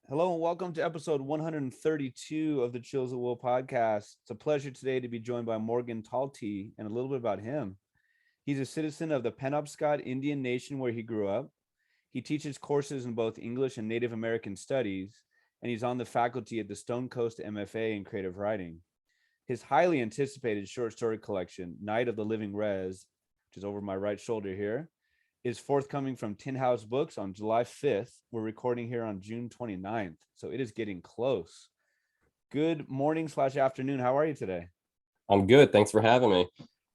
Hello and welcome to episode 132 of the Chills at Will podcast. It's a pleasure today to be joined by Morgan Talty and a little bit about him. He's a citizen of the Penobscot Indian Nation where he grew up. He teaches courses in both English and Native American studies, and he's on the faculty at the Stonecoast MFA in creative writing. His highly anticipated short story collection, Night of the Living Rez, which is over my right shoulder here, is forthcoming from Tin House Books on July 5th. We're recording here on June 29th, so it is getting close. Good morning/afternoon. How are you today? I'm good. Thanks for having me.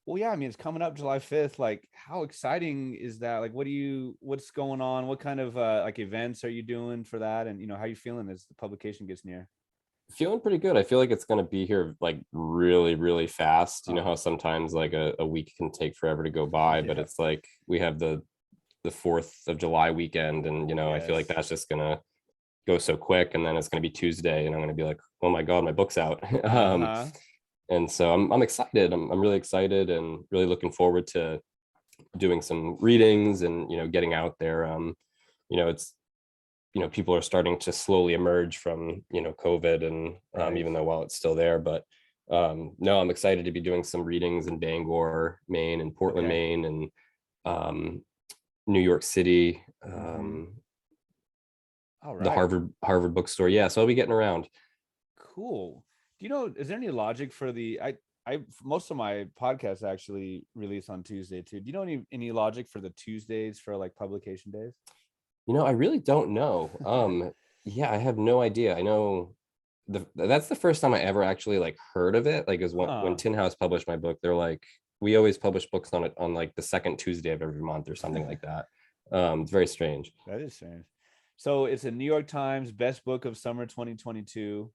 Well, yeah, I mean, it's coming up July 5th. Like, how exciting is that? Like, what's going on? What kind of like events are you doing for that? And, how are you feeling as the publication gets near? Feeling pretty good. I feel like it's going to be here like really, really fast. You know Oh, how sometimes like a week can take forever to go by, but yeah. it's like we have the 4th of July weekend, and I feel like Yes. that's just gonna go so quick, and then it's gonna be Tuesday and I'm gonna be like, oh my God, my book's out. Uh-huh. And so I'm excited. I'm really excited and really looking forward to doing some readings and getting out there. It's people are starting to slowly emerge from COVID, and Right. even though while it's still there, but no, I'm excited to be doing some readings in Bangor, Maine, and Portland, Okay. Maine, and um, New York City, Mm-hmm. All the right. Harvard bookstore. Yeah, so I'll be getting around. Cool. Is there any logic for I most of my podcasts actually release on Tuesday too. Do you know any logic for the Tuesdays for like publication days? I really don't know. Yeah, I have no idea. I know that's the first time I ever actually like heard of it. Like, is when Huh. Tin House published my book, they're like, we always publish books on it on like the second Tuesday of every month or something like that. It's very strange. That is strange. So it's a New York Times best book of summer 2022,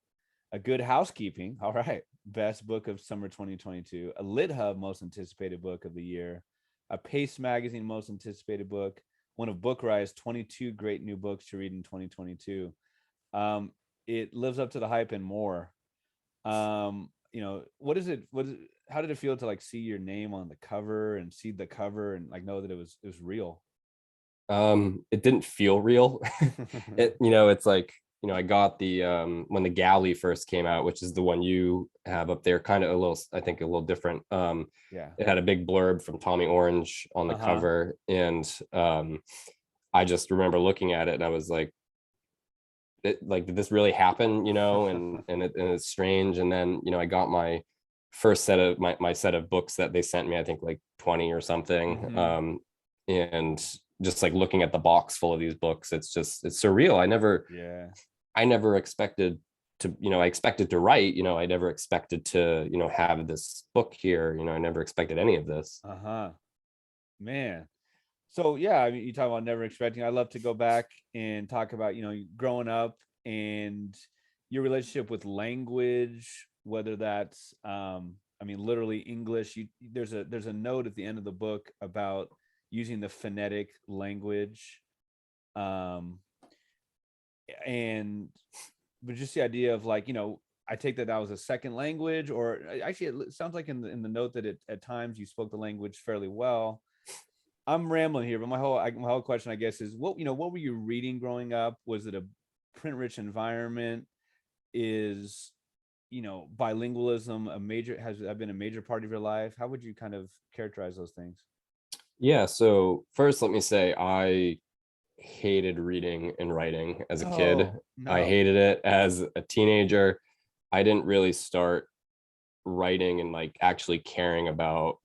a Good Housekeeping, all right, best book of summer 2022, a Lit Hub most anticipated book of the year, a Pace Magazine most anticipated book, one of Book Riot's 22 great new books to read in 2022. Um, it lives up to the hype and more. How did it feel to like see your name on the cover and see the cover and like know that it was real? It didn't feel real. It's like, I got the when the galley first came out, which is the one you have up there, kind of a little, I think a little different. Yeah. It had a big blurb from Tommy Orange on the Uh-huh. cover, and I just remember looking at it and I was like, did this really happen? And it's strange. And then I got my first set of my set of books that they sent me, I think like 20 or something. Mm-hmm. And just like looking at the box full of these books, it's surreal. Yeah. I never expected to, I expected to write, I never expected to, have this book here. I never expected any of this. Uh-huh. Man. So yeah, I mean, you talk about never expecting. I love to go back and talk about, growing up and your relationship with language, whether that's I mean, literally English. There's a note at the end of the book about using the phonetic language. Um, and but just the idea of like, I take that was a second language, or actually it sounds like in the note that at times you spoke the language fairly well. I'm rambling here, but my whole question, I guess, is what were you reading growing up? Was it a print rich environment? Is bilingualism has that been a major part of your life? How would you kind of characterize those things? Yeah. So first, let me say I hated reading and writing as a kid. Oh I no. hated it as a teenager. I didn't really start writing and like actually caring about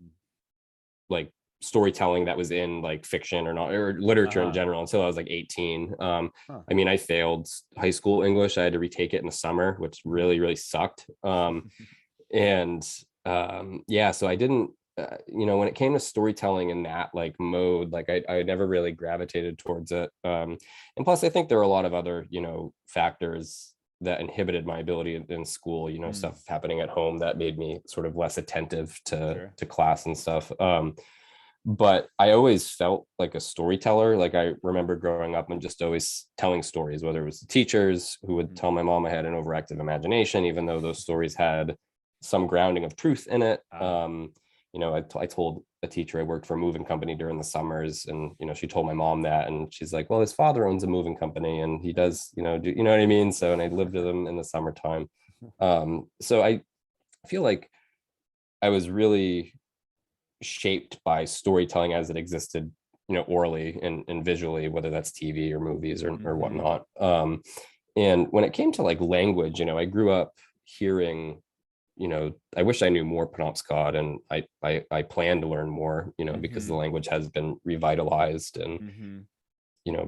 like storytelling that was in like fiction or not, or literature in Uh-huh. general, until I was like 18. Huh. I mean, I failed high school English. I had to retake it in the summer, which Mhm. really, really sucked. And yeah, so I didn't, when it came to storytelling in that like mode, like I never really gravitated towards it. And plus, I think there are a lot of other, factors that inhibited my ability in school, Mm, stuff happening at home that made me sort of less attentive to sure. class and stuff. But I always felt like a storyteller. Like I remember growing up and just always telling stories, whether it was the teachers who would Mm. tell my mom I had an overactive imagination, even though those stories had some grounding of truth in it. Ah. I told a teacher. I worked for a moving company during the summers, and she told my mom that, and she's like, well, his father owns a moving company and he does, do you know what I mean? So, and I lived with him in the summertime. So I feel like I was really shaped by storytelling as it existed, orally and visually, whether that's TV or movies or whatnot. And when it came to like language, I grew up hearing, I wish I knew more Penobscot, and I plan to learn more, because the language has been revitalized and,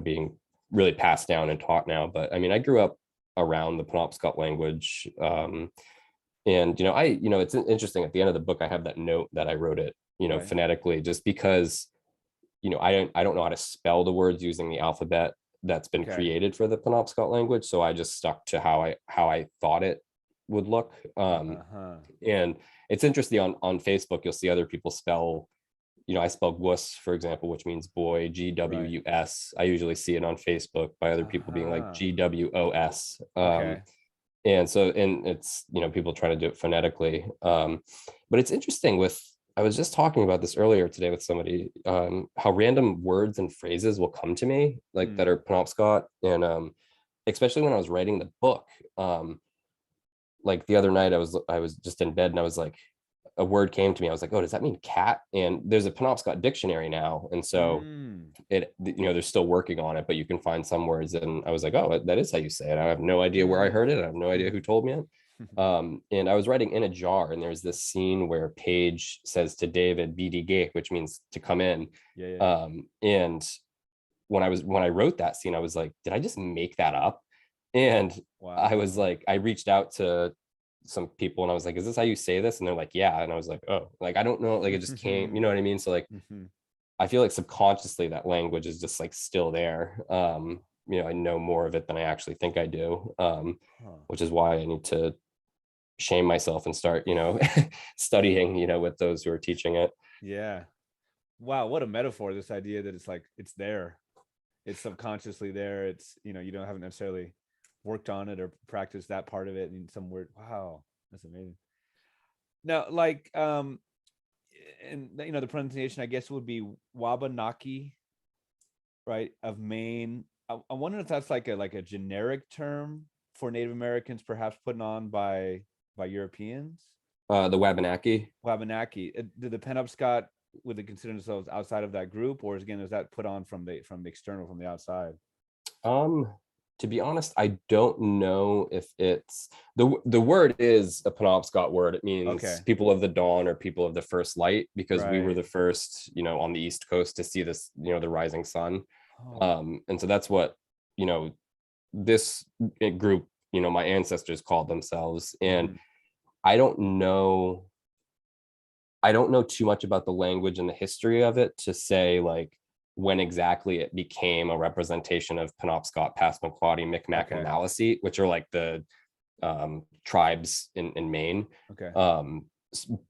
being really passed down and taught now. But I mean, I grew up around the Penobscot language. And, it's interesting, at the end of the book, I have that note that I wrote it, Right. phonetically, just because, I don't know how to spell the words using the alphabet that's been created for the Penobscot language. So I just stuck to how I thought it would look. And it's interesting, on Facebook, you'll see other people spell, I spell gwus, for example, which means boy, GWUS. I usually see it on Facebook by other people being like GWOS. And so, and it's, people trying to do it phonetically. But it's interesting I was just talking about this earlier today with somebody, how random words and phrases will come to me, like that are Penobscot. And especially when I was writing the book, like the other night, I was just in bed and I was like, a word came to me. I was like, oh, does that mean cat? And there's a Penobscot dictionary now. And so they're still working on it, but you can find some words. And I was like, oh, that is how you say it. I have no idea where I heard it. I have no idea who told me it. And I was writing In a Jar, and there's this scene where Paige says to David, "Bidi Gate," which means to come in. And when I wrote that scene, I was like, did I just make that up? And I was like, I reached out to some people and I was like, is this how you say this? And they're like, yeah. And I was like, oh, like, I don't know, like, it just came, you know what I mean? So like, I feel like subconsciously that language is just like still there. I know more of it than I actually think I do, which is why I need to shame myself and start, studying, with those who are teaching it. Yeah. Wow. What a metaphor. This idea that it's like, it's there. It's subconsciously there. It's, you haven't necessarily worked on it or practiced that part of it in some word. Wow. That's amazing. Now, like, and the pronunciation, I guess, would be Wabanaki, right, of Maine. I wonder if that's like a generic term for Native Americans, perhaps put on by Europeans. The Wabanaki. Did the Penobscot, would they consider themselves outside of that group, or is that put on from the external, from the outside? To be honest, I don't know if it's the word is a Penobscot word. It means people of the dawn or people of the first light, because we were the first, on the East Coast to see this, the rising sun. And so that's what, this group, my ancestors called themselves. And I don't know too much about the language and the history of it to say like when exactly it became a representation of Penobscot, Passamaquoddy, Micmac, and Maliseet, which are like the tribes in Maine.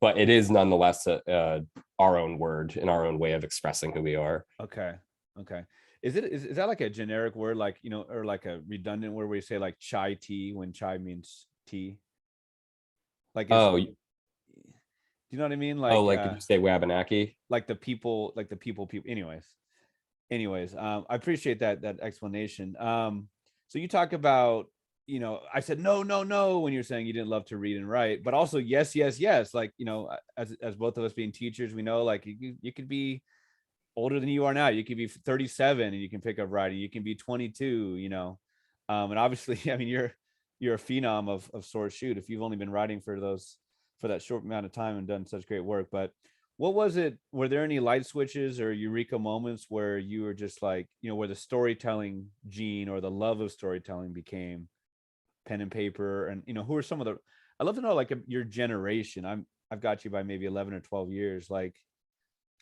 But it is nonetheless our own word and our own way of expressing who we are. Okay. Is that like a generic word, like, or like a redundant word where you say like chai tea when chai means tea? Like, do you know what I mean? Like, if you say Wabanaki, like the people. Anyways, I appreciate that explanation. So you talk about, I said no when you're saying you didn't love to read and write, but also yes. Like, as both of us being teachers, we know like you could be older than you are now. You could be 37 and you can pick up writing. You can be 22, and obviously, I mean, you're a phenom of sorts. Shoot, if you've only been writing for that short amount of time and done such great work. But what was it? Were there any light switches or eureka moments where you were just like, where the storytelling gene or the love of storytelling became pen and paper? And, who are some of I'd love to know, like, your generation. I've got you by maybe 11 or 12 years. Like,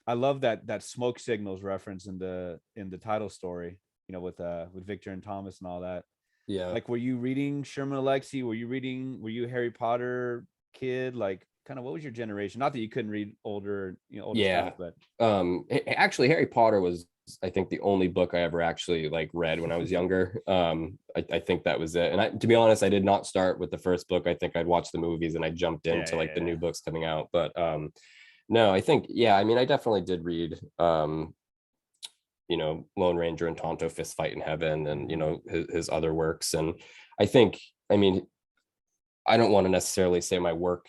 I love that smoke signals reference in the title story, with Victor and Thomas and all that. Yeah. Like, were you reading Sherman Alexie? Were you a Harry Potter kid? Like, kind of, what was your generation? Not that you couldn't read older stuff, but actually Harry Potter was, I think, the only book I ever actually like read when I was younger. I think that was it. And to be honest, I did not start with the first book. I think I'd watched the movies and I jumped into the new books coming out. But No, I think, yeah, I mean, I definitely did read, Lone Ranger and Tonto Fist Fight in Heaven, and, his other works. And I think, I mean, I don't want to necessarily say my work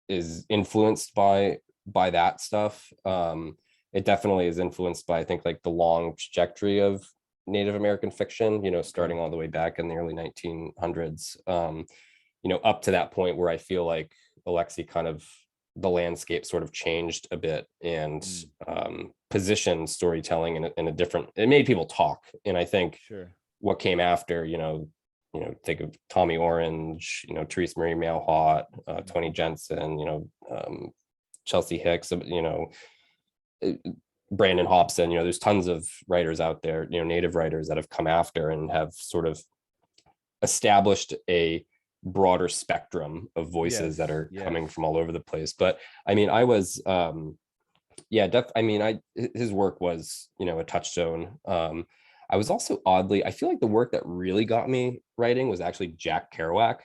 is influenced by that stuff. It definitely is influenced by, I think, like the long trajectory of Native American fiction, starting all the way back in the early 1900s, up to that point where I feel like Alexi kind of, the landscape sort of changed a bit, and positioned storytelling in a different, it made people talk. And I think what came after, think of Tommy Orange, Therese Marie Mailhot, Tony Jensen, Chelsea Hicks, Brandon Hobson. There's tons of writers out there, Native writers that have come after and have sort of established a broader spectrum of voices that are coming from all over the place. But I mean, I was his work was, a touchstone. I was also oddly, I feel like the work that really got me writing was actually Jack Kerouac.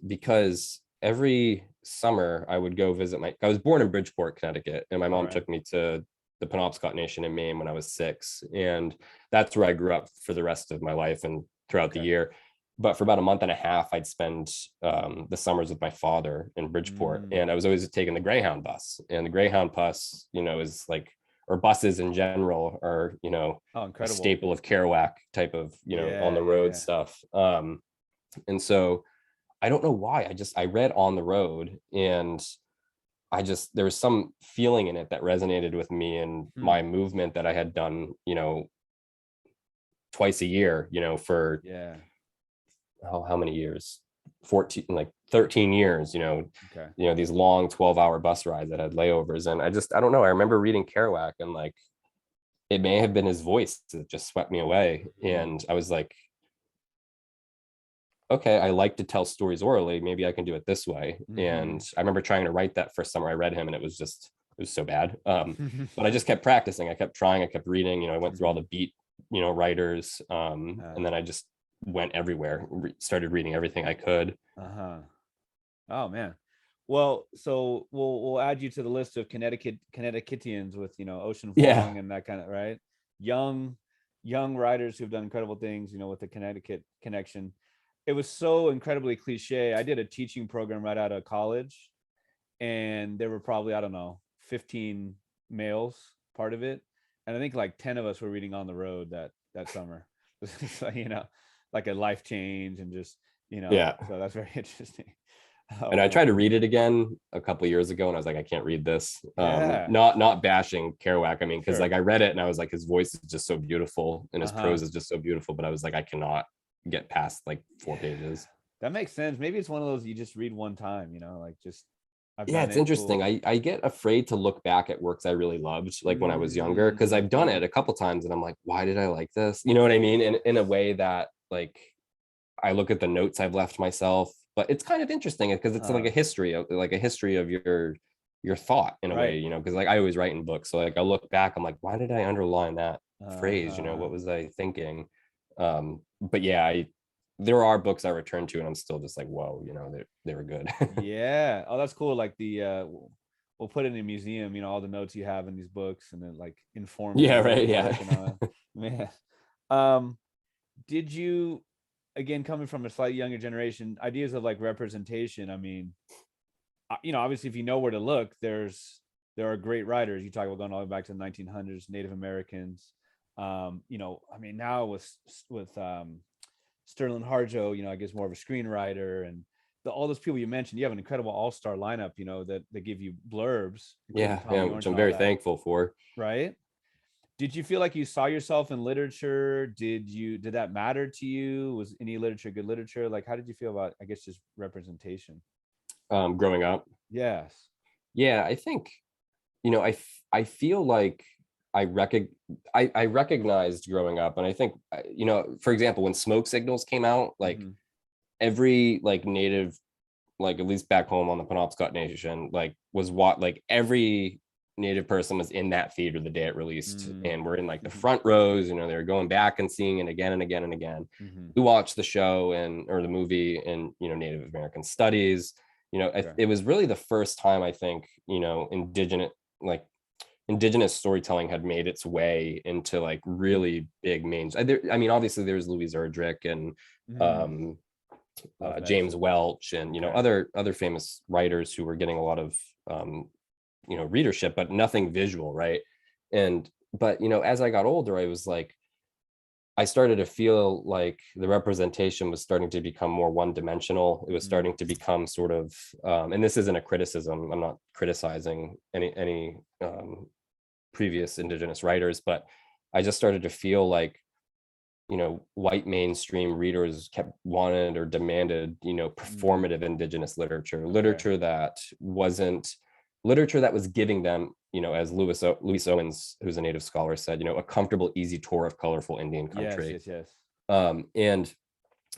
Because every summer I would go visit I was born in Bridgeport, Connecticut, and my mom took me to the Penobscot Nation in Maine when I was 6, and that's where I grew up for the rest of my life and throughout the year. But for about a month and a half, I'd spend the summers with my father in Bridgeport, and I was always taking the Greyhound bus. And the Greyhound bus, is like, or buses in general are, a staple of Kerouac type of, on the road stuff. And so I don't know why, I read On the Road, and there was some feeling in it that resonated with me and my movement that I had done, twice a year, for how many years? 14, like 13 years, these long 12-hour bus rides that had layovers. And I don't know, I remember reading Kerouac, and like, it may have been his voice that just swept me away. And I was like, okay, I like to tell stories orally, maybe I can do it this way. And I remember trying to write that first summer I read him, and it was so bad. But I just kept practicing, I kept trying, I kept reading, I went through all the beat, writers, and then I just went everywhere, started reading everything I could. Oh man. Well, so we'll add you to the list of Connecticutians with, Ocean Vuong and that kind of, right? Young writers who've done incredible things, with the Connecticut connection. It was so incredibly cliche. I did a teaching program right out of college, and there were probably, I don't know, 15 males part of it. And I think like 10 of us were reading On the Road that summer. So, like a life change, and just, so that's very interesting. And I tried to read it again a couple of years ago, and I was like, I can't read this. Not bashing Kerouac. I mean, because like I read it and I was like, his voice is just so beautiful, and his prose is just so beautiful. But I was like, I cannot get past like 4 pages. That makes sense. Maybe it's one of those you just read one time, like just. It's interesting. Cool. I get afraid to look back at works I really loved, like when I was younger, because I've done it a couple times, and I'm like, why did I like this? You know what I mean? And in a way that, like, I look at the notes I've left myself, but it's kind of interesting because it's like a history of your thought in a way, because like I always write in books. So like I look back, I'm like, why did I underline that phrase? What was I thinking? But yeah, there are books I return to, and I'm still just like, whoa, they were good. Yeah. Oh, that's cool. Like we'll put it in a museum, all the notes you have in these books, and then like inform. Man. Did you, again, coming from a slightly younger generation, ideas of like representation? I mean, obviously, if you know where to look, there are great writers. You talk about going all the way back to the 1900s, Native Americans. I mean, now with Sterling Harjo, I guess more of a screenwriter, and all those people you mentioned, you have an incredible all-star lineup, that give you blurbs. Which I'm very thankful for. Right. Did you feel like you saw yourself in literature? Did that matter to you? Was any literature good literature? Like, how did you feel about, I guess, just representation? Growing up? Yes. Yeah, I think, I feel like I recognized growing up, and I think, for example, when Smoke Signals came out, like every like Native, like at least back home on the Penobscot Nation, like was what, like every Native person was in that theater the day it released, and we're in like the front rows. They were going back and seeing it again and again and again. We watched the show or the movie in Native American studies, It was really the first time, I think, indigenous storytelling had made its way into like really big mains. I mean, obviously there's Louise Erdrich and James Welch and other famous writers who were getting a lot of readership, but nothing visual, right? But as I got older, I was like, I started to feel like the representation was starting to become more one-dimensional. It was starting to become sort of, and this isn't a criticism, I'm not criticizing any previous indigenous writers, but I just started to feel like, white mainstream readers kept wanted or demanded, performative indigenous literature that was giving them, as Louis Owens, who's a native scholar, said, a comfortable, easy tour of colorful Indian country. Yes. And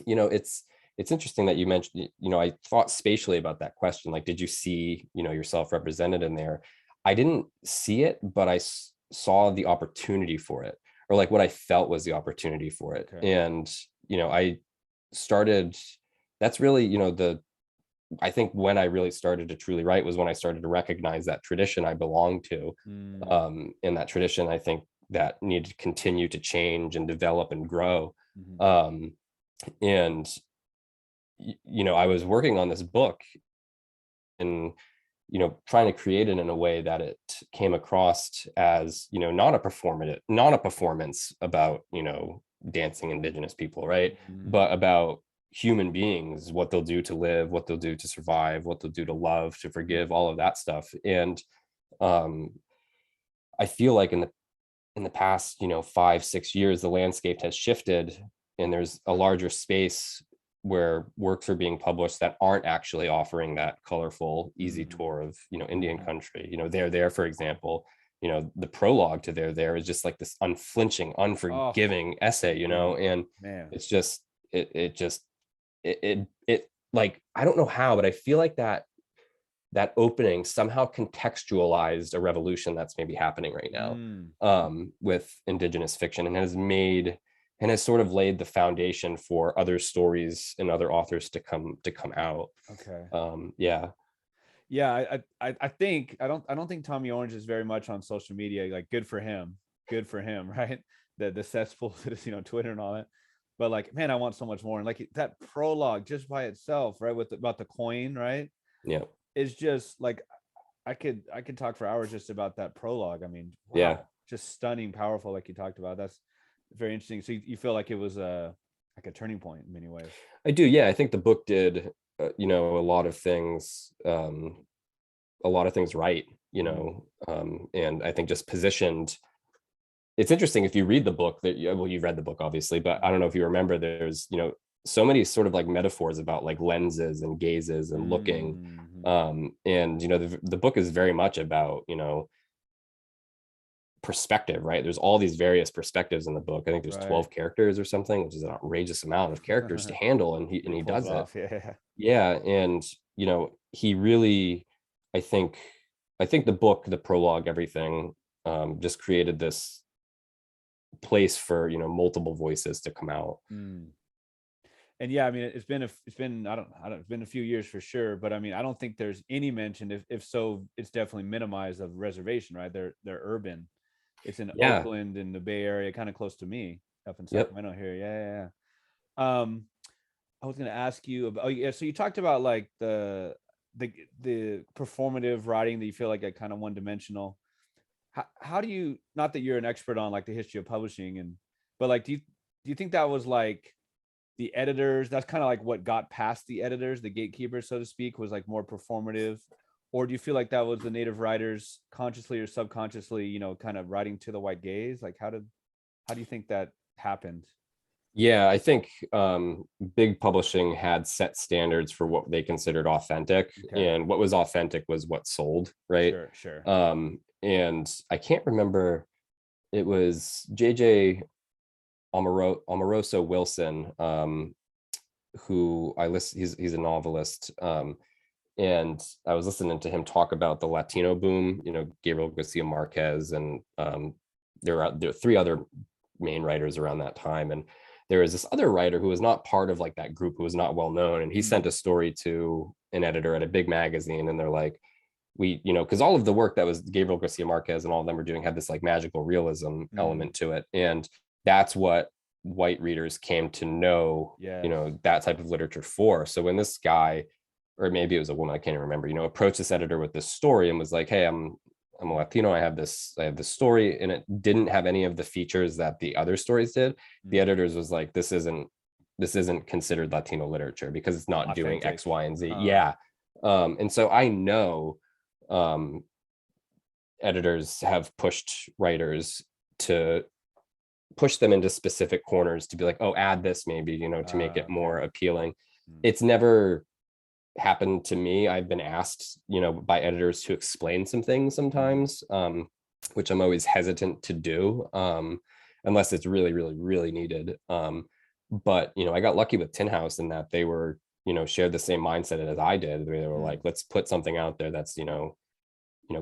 it's interesting that you mentioned, I thought spatially about that question. Like, did you see, yourself represented in there? I didn't see it, but I saw the opportunity for it, or like what I felt was the opportunity for it. Okay. And, I started, that's really, I think when I really started to truly write was when I started to recognize that tradition I belonged to. In that tradition, I think that needed to continue to change and develop and grow. And, I was working on this book and, trying to create it in a way that it came across as, not a performance about, dancing indigenous people, right? But about human beings, what they'll do to live, what they'll do to survive, what they'll do to love, to forgive, all of that stuff. And I feel like in the past 5-6 years, the landscape has shifted, and there's a larger space where works are being published that aren't actually offering that colorful, easy tour of Indian country. There, for example, the prologue to There is just like this unflinching, unforgiving essay, and man, it's just it like, I don't know how, but I feel like that opening somehow contextualized a revolution that's maybe happening right now with indigenous fiction, and has sort of laid the foundation for other stories and other authors to come out. Okay. Yeah. I think I don't think Tommy Orange is very much on social media. Like, good for him, right? The cesspool that is Twitter and all that. But like, man, I want so much more. And like that prologue just by itself, right, about the coin, right? Yeah. It's just like, I could talk for hours just about that prologue. I mean, wow, yeah, just stunning, powerful, like you talked about. That's very interesting. So you feel like it was like a turning point in many ways. I do. Yeah, I think the book did a lot of things right, and I think just positioned. It's interesting if you read the book that you've read the book obviously, but I don't know if you remember, there's so many sort of like metaphors about like lenses and gazes and looking, and the book is very much about perspective, right? There's all these various perspectives in the book. I think there's 12 characters or something, which is an outrageous amount of characters to handle, and he does it. Yeah, and he really, I think the book, the prologue, everything just created this place for multiple voices to come out. And yeah, I mean, it's been I don't it's been a few years for sure, but I mean, I don't think there's any mention, if so, it's definitely minimized, of reservation, right? They're urban. It's in Oakland, in the Bay Area, kind of close to me, up in Sacramento here. Yeah. I was going to ask you about, so you talked about like the performative writing that you feel like a kind of one dimensional. How do you, not that you're an expert on like the history of publishing, but like, do you think that was like the editors, that's kind of like what got past the editors, the gatekeepers, so to speak, was like more performative? Or do you feel like that was the native writers consciously or subconsciously, kind of writing to the white gaze? Like, how do you think that happened? Yeah, I think big publishing had set standards for what they considered authentic, and what was authentic was what sold, right? Sure. And I can't remember, it was JJ Amoroso Wilson, who he's a novelist, and I was listening to him talk about the Latino boom, Gabriel Garcia Marquez, and there are 3 other main writers around that time, and there was this other writer who was not part of like that group, who was not well known, and he sent a story to an editor at a big magazine, and they're like, we, because all of the work that was Gabriel Garcia Marquez and all of them were doing had this like magical realism element to it, and that's what white readers came to know, Yes. that type of literature for. So when this guy, or maybe it was a woman, I can't even remember, approached this editor with this story and was like, hey, I'm a Latino, I have this story, and it didn't have any of the features that the other stories did. The editors was like, this isn't considered Latino literature because it's not doing X, Y, and Z. Yeah. And so I know editors have pushed writers to push them into specific corners to be like, oh, add this maybe, to make it more appealing. It's never happened to me. I've been asked, by editors to explain some things sometimes, which I'm always hesitant to do, unless it's really, really, really needed. But, I got lucky with Tin House in that they were, shared the same mindset as I did. They were like, let's put something out there that's,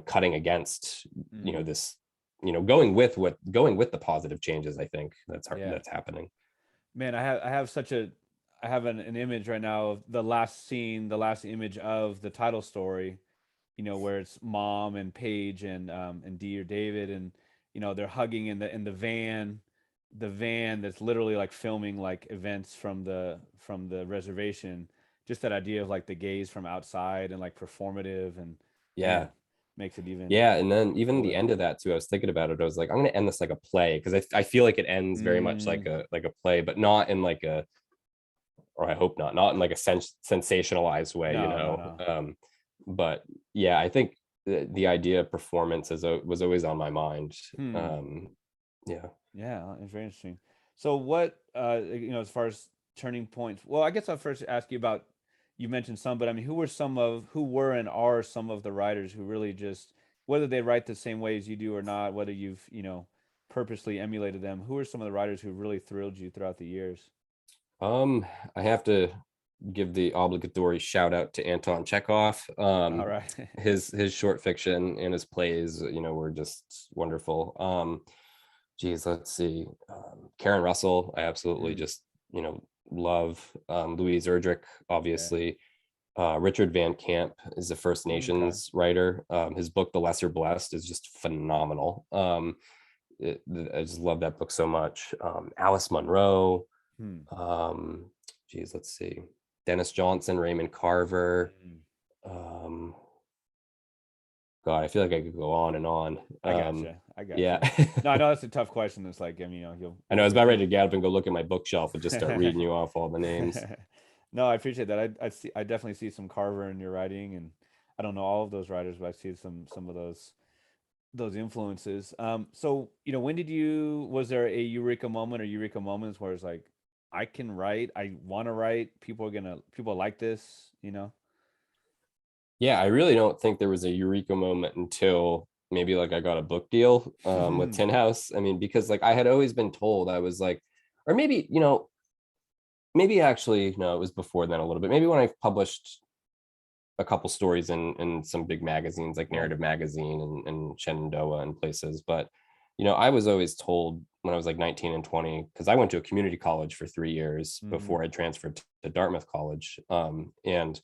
cutting against, this, going with the positive changes. I think that's happening. Man, I have an image right now of the last image of the title story, where it's Mom and Paige and Dee or David, and they're hugging in the van, that's literally like filming like events from the reservation. Just that idea of like the gaze from outside and like performative, and man, makes it even. Yeah, and then even the end of that too, I was thinking about it. I was like, I'm going to end this like a play, because I feel like it ends very much like a play, but not in like a, or I hope not in like a sensationalized way, No. But yeah, I think the idea of performance was always on my mind. Yeah, it's very interesting. So what, as far as turning points, well, I guess I'll first ask you about, you mentioned some, but I mean, who were and are some of the writers who really just, whether they write the same way as you do or not, whether you've, purposely emulated them, who are some of the writers who really thrilled you throughout the years? I have to give the obligatory shout out to Anton Chekhov. All right. His short fiction and his plays, were just wonderful. Geez, let's see. Karen Russell, I absolutely just, love. Louise Erdrich, obviously. Richard Van Camp is a First Nations writer. His book, The Lesser Blessed, is just phenomenal. I just love that book so much. Alice Munro. Geez, let's see. Dennis Johnson, Raymond Carver. God, I feel like I could go on and on. I gotcha. Yeah. No, I know that's a tough question. It's like, I mean, I know I was about ready to get up and go look at my bookshelf and just start reading you off all the names. No, I appreciate that. I definitely see some Carver in your writing, and I don't know all of those writers, but I see some of those influences. So when was there a Eureka moment or Eureka moments where it's like, I can write, I want to write, people like this, Yeah, I really don't think there was a Eureka moment until maybe like I got a book deal with Tin House. I mean, because like I had always been told, I was like, or maybe, maybe actually, no, it was before then a little bit. Maybe when I published a couple stories in some big magazines like Narrative Magazine and Shenandoah and places. But, I was always told when I was like 19 and 20, because I went to a community college for 3 years before I transferred to Dartmouth College. And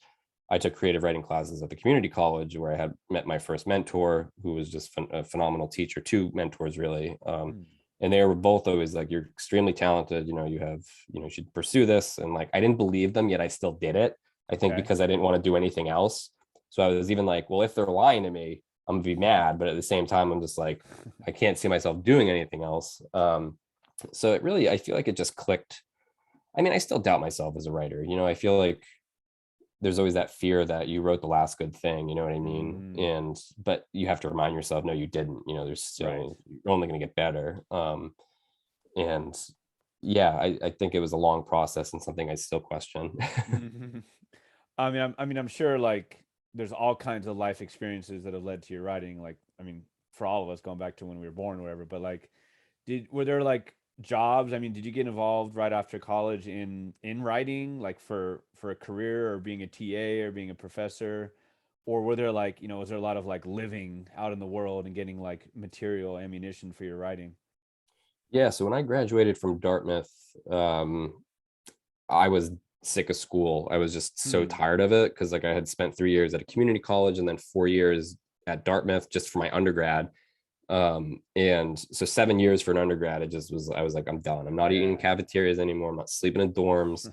I took creative writing classes at the community college where I had met my first mentor, who was just a phenomenal teacher, two mentors really. And they were both always like, you're extremely talented, you should pursue this. And like, I didn't believe them, yet I still did it. I think because I didn't want to do anything else. So I was even like, well, if they're lying to me, I'm gonna be mad. But at the same time, I'm just like, I can't see myself doing anything else. So it really, I feel like it just clicked. I mean, I still doubt myself as a writer. I feel like there's always that fear that you wrote the last good thing, you know what I mean? But you have to remind yourself, no, you didn't, there's still, you're only going to get better. And yeah, I think it was a long process and something I still question. I mean, I'm sure like there's all kinds of life experiences that have led to your writing. Like, I mean, for all of us going back to when we were born or whatever, but like, were there like jobs? I mean, did you get involved right after college in writing, like for a career or being a TA or being a professor? Or were there like, was there a lot of like living out in the world and getting like material ammunition for your writing? Yeah, so when I graduated from Dartmouth, I was sick of school. I was just so Hmm. tired of it because like I had spent 3 years at a community college and then 4 years at Dartmouth just for my undergrad. And so 7 years for an undergrad, it just was, I was like, I'm done. I'm not eating in Yeah. cafeterias anymore. I'm not sleeping in dorms.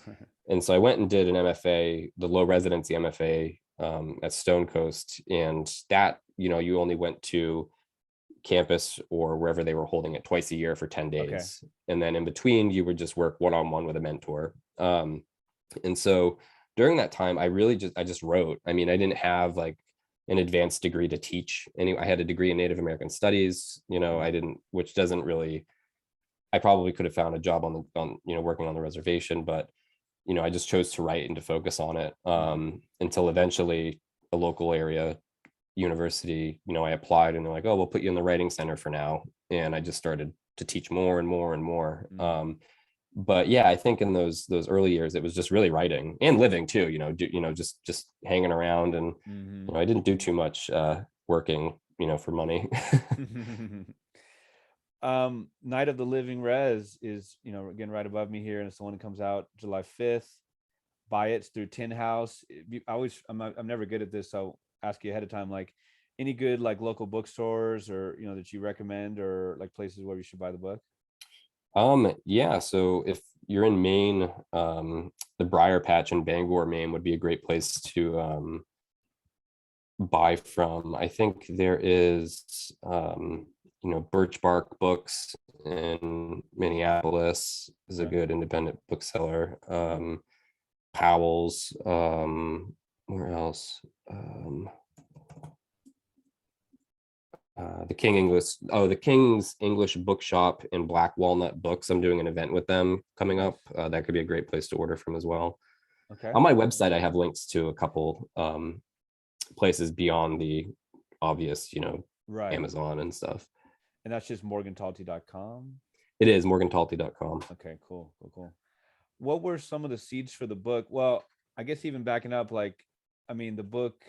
And so I went and did an MFA, the low residency MFA, at Stonecoast. And that, you only went to campus or wherever they were holding it twice a year for 10 Okay. days. And then in between, you would just work one-on-one with a mentor. And so during that time, I just wrote. I mean, I didn't have like an advanced degree to teach. I had a degree in Native American Studies. Mhm. I didn't, which doesn't really. I probably could have found a job on working on the reservation, but I just chose to write and to focus on it Mhm. until eventually a local area university, I applied and they're like, oh, we'll put you in the writing center for now. And I just started to teach more and more and more. Mhm. But yeah, I think in those early years, it was just really writing and living too, just hanging around. And, Mhm. I didn't do too much working, for money. Night of the Living Rez is, again, right above me here, and it's the one that comes out July 5th. Buy it through Tin House. I'm never good at this, so I'll ask you ahead of time, like any good like local bookstores or that you recommend, or like places where you should buy the book. Yeah, so if you're in Maine, the Briar Patch in Bangor, Maine would be a great place to buy from. I think there is, Birch Bark Books in Minneapolis is a Okay. good independent bookseller. Okay. Powell's, where else? Um, the King's English Bookshop in Black Walnut Books. I'm doing an event with them coming up. Nice. That could be a great place to order from as well. Okay. On my website, I have links to a couple places beyond the obvious, Right. Amazon and stuff. And that's just morgantalty.com. It is morgantalty.com. Okay, cool, cool, cool. What were some of the seeds for the book? Well, I guess even backing up, like, I mean, the book,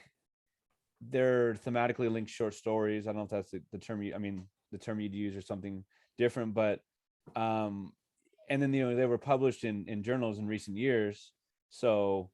they're thematically linked short stories. I don't know if that's the term the term you'd use or something different, but um, and then they were published in journals in recent years. So